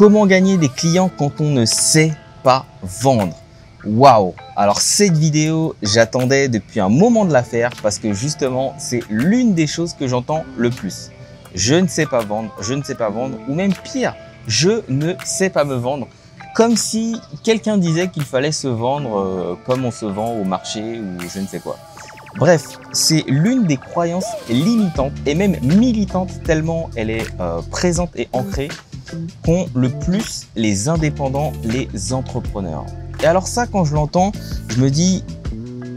Comment gagner des clients quand on ne sait pas vendre? Waouh! Alors cette vidéo, j'attendais depuis un moment de la faire parce que justement, c'est l'une des choses que j'entends le plus. Je ne sais pas vendre, je ne sais pas vendre, ou même pire, je ne sais pas me vendre. Comme si quelqu'un disait qu'il fallait se vendre comme on se vend au marché ou je ne sais quoi. Bref, c'est l'une des croyances limitantes et même militantes tellement elle est présente et ancrée qu'ont le plus les indépendants, les entrepreneurs. Et alors ça, quand je l'entends, je me dis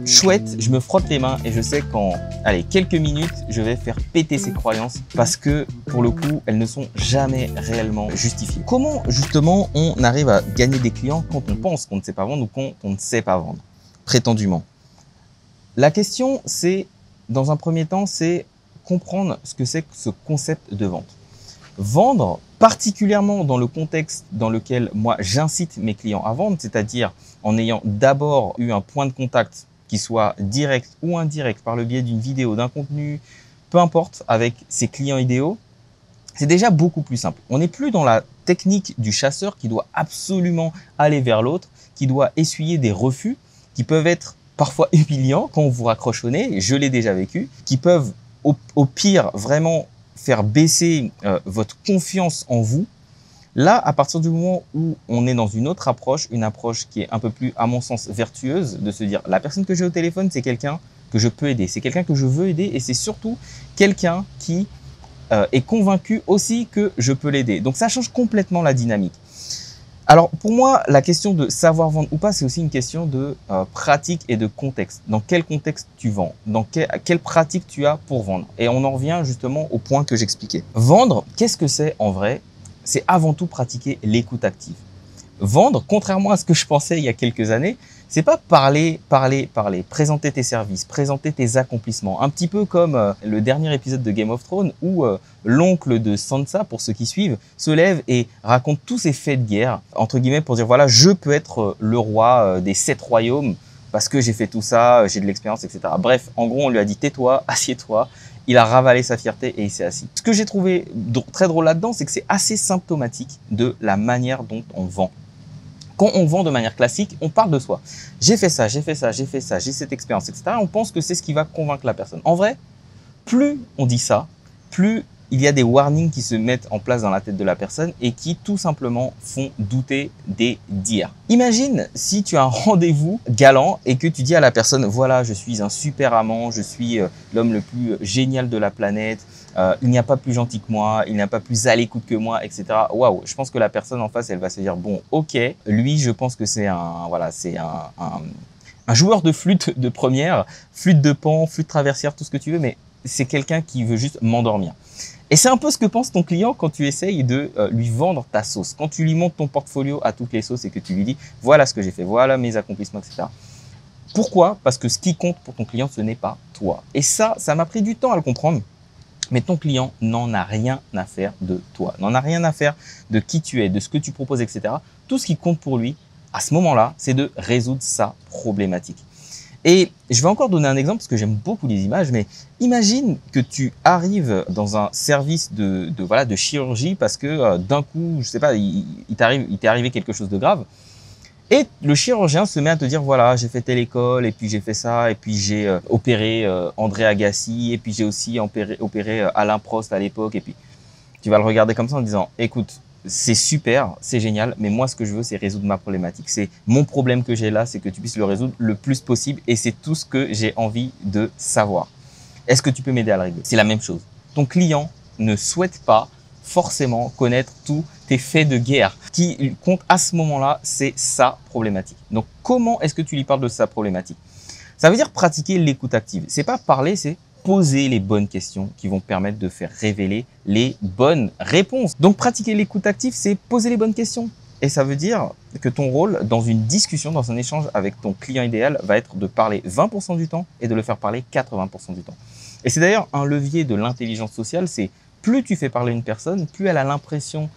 chouette, je me frotte les mains et je sais qu'en quelques minutes, je vais faire péter ces croyances parce que pour le coup, elles ne sont jamais réellement justifiées. Comment justement on arrive à gagner des clients quand on pense qu'on ne sait pas vendre ou quand on ne sait pas vendre, prétendument? La question, c'est, dans un premier temps, c'est comprendre ce que c'est que ce concept de vente. Vendre, particulièrement dans le contexte dans lequel moi j'incite mes clients à vendre, c'est-à-dire en ayant d'abord eu un point de contact qui soit direct ou indirect par le biais d'une vidéo, d'un contenu, peu importe, avec ses clients idéaux, c'est déjà beaucoup plus simple. On n'est plus dans la technique du chasseur qui doit absolument aller vers l'autre, qui doit essuyer des refus qui peuvent être parfois humiliants quand vous raccroche au nez, je l'ai déjà vécu, qui peuvent au pire vraiment faire baisser votre confiance en vous. Là, à partir du moment où on est dans une autre approche, une approche qui est un peu plus, à mon sens, vertueuse, de se dire la personne que j'ai au téléphone, c'est quelqu'un que je peux aider, c'est quelqu'un que je veux aider et c'est surtout quelqu'un qui est convaincu aussi que je peux l'aider. Donc ça change complètement la dynamique. Alors pour moi, la question de savoir vendre ou pas, c'est aussi une question de pratique et de contexte. Dans quel contexte tu vends? Dans quelle pratique tu as pour vendre? Et on en revient justement au point que j'expliquais. Vendre, qu'est-ce que c'est en vrai? C'est avant tout pratiquer l'écoute active. Vendre, contrairement à ce que je pensais il y a quelques années, c'est pas parler, présenter tes services, présenter tes accomplissements. Un petit peu comme le dernier épisode de Game of Thrones où l'oncle de Sansa, pour ceux qui suivent, se lève et raconte tous ses faits de guerre, entre guillemets, pour dire voilà, je peux être le roi des 7 royaumes parce que j'ai fait tout ça, j'ai de l'expérience, etc. Bref, en gros, on lui a dit tais-toi, assieds-toi. Il a ravalé sa fierté et il s'est assis. Ce que j'ai trouvé très drôle là-dedans, c'est que c'est assez symptomatique de la manière dont on vend. Quand on vend de manière classique, on parle de soi. J'ai fait ça, j'ai fait ça, j'ai fait ça, j'ai cette expérience, etc. On pense que c'est ce qui va convaincre la personne. En vrai, plus on dit ça, plus il y a des warnings qui se mettent en place dans la tête de la personne et qui tout simplement font douter des dires. Imagine si tu as un rendez-vous galant et que tu dis à la personne « Voilà, je suis un super amant, je suis l'homme le plus génial de la planète, il n'y a pas plus gentil que moi, il n'y a pas plus à l'écoute que moi, etc. » Waouh, je pense que la personne en face, elle va se dire « Bon, ok, lui, je pense que c'est un joueur de flûte de première, flûte de pan, flûte traversière, tout ce que tu veux, mais c'est quelqu'un qui veut juste m'endormir. » Et c'est un peu ce que pense ton client quand tu essayes de lui vendre ta sauce. Quand tu lui montres ton portfolio à toutes les sauces et que tu lui dis « Voilà ce que j'ai fait, voilà mes accomplissements, etc. » Pourquoi? Parce que ce qui compte pour ton client, ce n'est pas toi. Et ça m'a pris du temps à le comprendre. Mais ton client n'en a rien à faire de toi, n'en a rien à faire de qui tu es, de ce que tu proposes, etc. Tout ce qui compte pour lui, à ce moment-là, c'est de résoudre sa problématique. Et je vais encore donner un exemple parce que j'aime beaucoup les images, mais imagine que tu arrives dans un service de chirurgie parce que d'un coup, je sais pas, il t'est arrivé quelque chose de grave. Et le chirurgien se met à te dire, voilà, j'ai fait telle école, et puis j'ai fait ça, et puis j'ai opéré André Agassi, et puis j'ai aussi opéré Alain Prost à l'époque, et puis tu vas le regarder comme ça en disant, écoute, c'est super, c'est génial, mais moi, ce que je veux, c'est résoudre ma problématique. C'est mon problème que j'ai là, c'est que tu puisses le résoudre le plus possible, et c'est tout ce que j'ai envie de savoir. Est-ce que tu peux m'aider à le régler? C'est la même chose. Ton client ne souhaite pas forcément connaître tous tes faits de guerre. Ce qui compte à ce moment-là, c'est sa problématique. Donc, comment est-ce que tu lui parles de sa problématique? Ça veut dire pratiquer l'écoute active. C'est pas parler, c'est poser les bonnes questions qui vont permettre de faire révéler les bonnes réponses. Donc, pratiquer l'écoute active, c'est poser les bonnes questions. Et ça veut dire que ton rôle dans une discussion, dans un échange avec ton client idéal va être de parler 20% du temps et de le faire parler 80% du temps. Et c'est d'ailleurs un levier de l'intelligence sociale, c'est plus tu fais parler une personne, plus elle a l'impression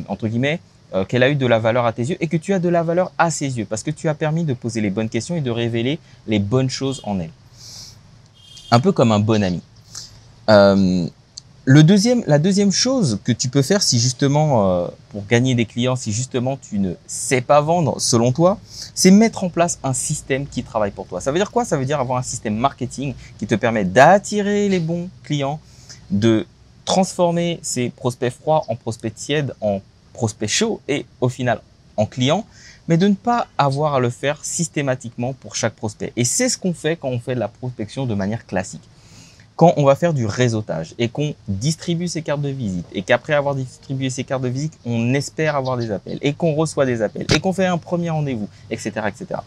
entre guillemets, qu'elle a eu de la valeur à tes yeux et que tu as de la valeur à ses yeux parce que tu as permis de poser les bonnes questions et de révéler les bonnes choses en elle. Un peu comme un bon ami. La deuxième chose que tu peux faire si justement, pour gagner des clients, si justement tu ne sais pas vendre selon toi, c'est mettre en place un système qui travaille pour toi. Ça veut dire quoi? Ça veut dire avoir un système marketing qui te permet d'attirer les bons clients, de transformer ces prospects froids en prospects tièdes, en prospects chauds et au final en clients, mais de ne pas avoir à le faire systématiquement pour chaque prospect. Et c'est ce qu'on fait quand on fait de la prospection de manière classique. Quand on va faire du réseautage et qu'on distribue ses cartes de visite et qu'après avoir distribué ses cartes de visite, on espère avoir des appels et qu'on reçoit des appels et qu'on fait un premier rendez-vous, etc., etc.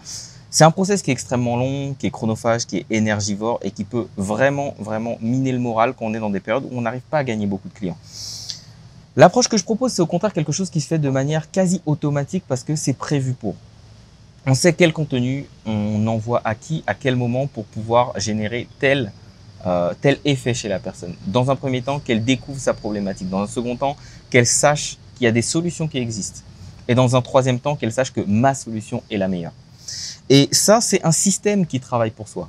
C'est un process qui est extrêmement long, qui est chronophage, qui est énergivore et qui peut vraiment miner le moral quand on est dans des périodes où on n'arrive pas à gagner beaucoup de clients. L'approche que je propose, c'est au contraire quelque chose qui se fait de manière quasi automatique parce que c'est prévu pour. On sait quel contenu on envoie à qui, à quel moment pour pouvoir générer tel effet chez la personne. Dans un premier temps, qu'elle découvre sa problématique. Dans un second temps, qu'elle sache qu'il y a des solutions qui existent. Et dans un troisième temps, qu'elle sache que ma solution est la meilleure. Et ça, c'est un système qui travaille pour soi.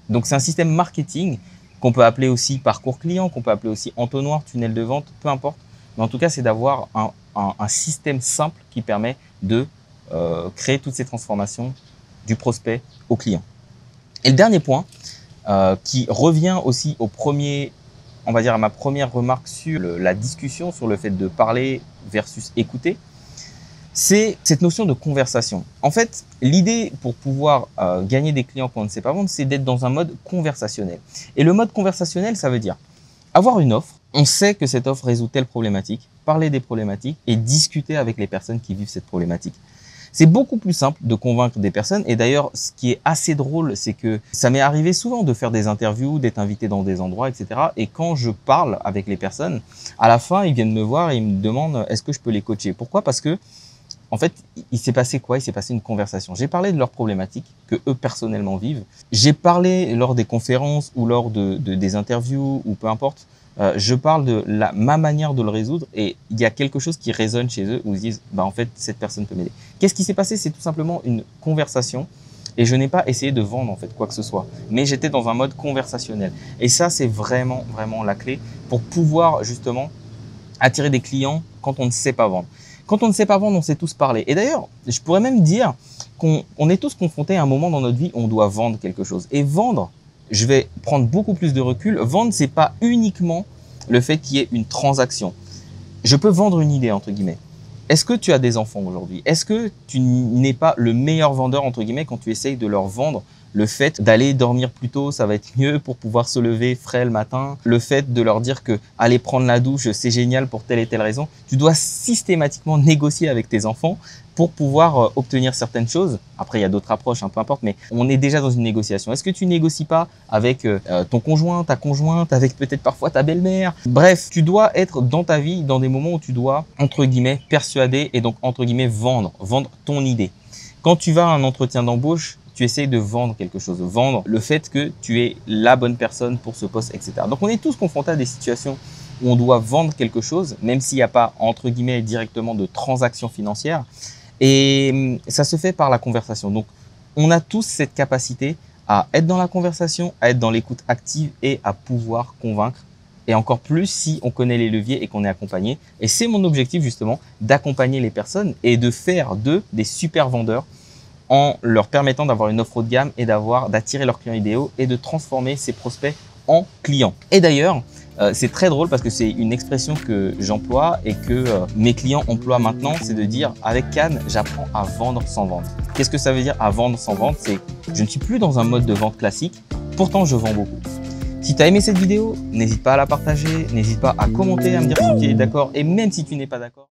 Donc, c'est un système marketing qu'on peut appeler aussi parcours client, qu'on peut appeler aussi entonnoir, tunnel de vente, peu importe. Mais en tout cas, c'est d'avoir un système simple qui permet de créer toutes ces transformations du prospect au client. Et le dernier point, qui revient aussi au premier, on va dire à ma première remarque sur la discussion, sur le fait de parler versus écouter, c'est cette notion de conversation. En fait, l'idée pour pouvoir gagner des clients quand on ne sait pas vendre, c'est d'être dans un mode conversationnel. Et le mode conversationnel, ça veut dire avoir une offre, on sait que cette offre résout telle problématique, parler des problématiques et discuter avec les personnes qui vivent cette problématique. C'est beaucoup plus simple de convaincre des personnes. Et d'ailleurs, ce qui est assez drôle, c'est que ça m'est arrivé souvent de faire des interviews, d'être invité dans des endroits, etc. Et quand je parle avec les personnes, à la fin, ils viennent me voir et ils me demandent est-ce que je peux les coacher? Pourquoi? Parce que, en fait, il s'est passé quoi? Il s'est passé une conversation. J'ai parlé de leurs problématiques que eux personnellement vivent. J'ai parlé lors des conférences ou lors des interviews ou peu importe. Je parle de ma manière de le résoudre et il y a quelque chose qui résonne chez eux où ils se disent bah en fait cette personne peut m'aider. Qu'est-ce qui s'est passé? C'est tout simplement une conversation et je n'ai pas essayé de vendre en fait quoi que ce soit, mais j'étais dans un mode conversationnel et ça c'est vraiment la clé pour pouvoir justement attirer des clients quand on ne sait pas vendre. Quand on ne sait pas vendre, on sait tous parler. Et d'ailleurs, je pourrais même dire qu'on est tous confrontés à un moment dans notre vie où on doit vendre quelque chose. Et vendre, je vais prendre beaucoup plus de recul. Vendre, c'est pas uniquement le fait qu'il y ait une transaction. Je peux vendre une idée, entre guillemets. Est-ce que tu as des enfants aujourd'hui? Est-ce que tu n'es pas le meilleur vendeur, entre guillemets, quand tu essayes de leur vendre le fait d'aller dormir plus tôt, ça va être mieux pour pouvoir se lever frais le matin. Le fait de leur dire que aller prendre la douche, c'est génial pour telle et telle raison. Tu dois systématiquement négocier avec tes enfants pour pouvoir obtenir certaines choses. Après, il y a d'autres approches, peu importe, mais on est déjà dans une négociation. Est-ce que tu négocies pas avec ton conjoint, ta conjointe, avec peut-être parfois ta belle-mère? Bref, tu dois être dans ta vie, dans des moments où tu dois, entre guillemets, persuader et donc, entre guillemets, vendre ton idée. Quand tu vas à un entretien d'embauche, tu essayes de vendre quelque chose, vendre le fait que tu es la bonne personne pour ce poste, etc. Donc, on est tous confrontés à des situations où on doit vendre quelque chose, même s'il n'y a pas, entre guillemets, directement de transaction financière. Et ça se fait par la conversation. Donc, on a tous cette capacité à être dans la conversation, à être dans l'écoute active et à pouvoir convaincre. Et encore plus si on connaît les leviers et qu'on est accompagné. Et c'est mon objectif justement d'accompagner les personnes et de faire d'eux des super vendeurs en leur permettant d'avoir une offre haut de gamme et d'attirer leurs clients idéaux et de transformer ces prospects en clients. Et d'ailleurs, c'est très drôle parce que c'est une expression que j'emploie et que mes clients emploient maintenant, c'est de dire avec Cannes, j'apprends à vendre sans vendre. Qu'est-ce que ça veut dire à vendre sans vendre? C'est je ne suis plus dans un mode de vente classique, pourtant je vends beaucoup. Si tu as aimé cette vidéo, n'hésite pas à la partager, n'hésite pas à commenter, à me dire si tu es d'accord et même si tu n'es pas d'accord.